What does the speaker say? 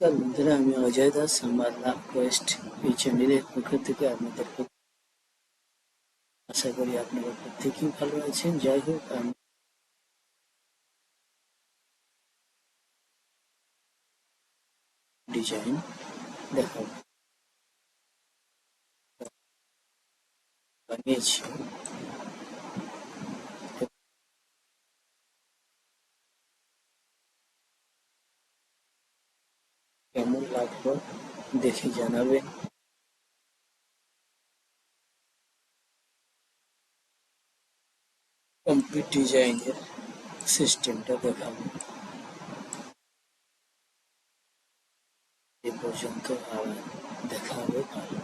নমস্কার বন্ধুরা, আমি অজয় দাস। আমার লাভ কোয়েস্ট এই চ্যানেলের পক্ষ থেকে আপনাদের আশা করি আপনারা প্রত্যেকেই ভালো আছেন। যাই হোক, আমি ডিজাইন দেখাবো, বানিয়েছি। কেমন লাগলো দেখে জানাবেন। কমপ্লিট ডিজাইনের সিস্টেমটা দেখাবো। এ পর্যন্ত আবার দেখা হবে ভালো।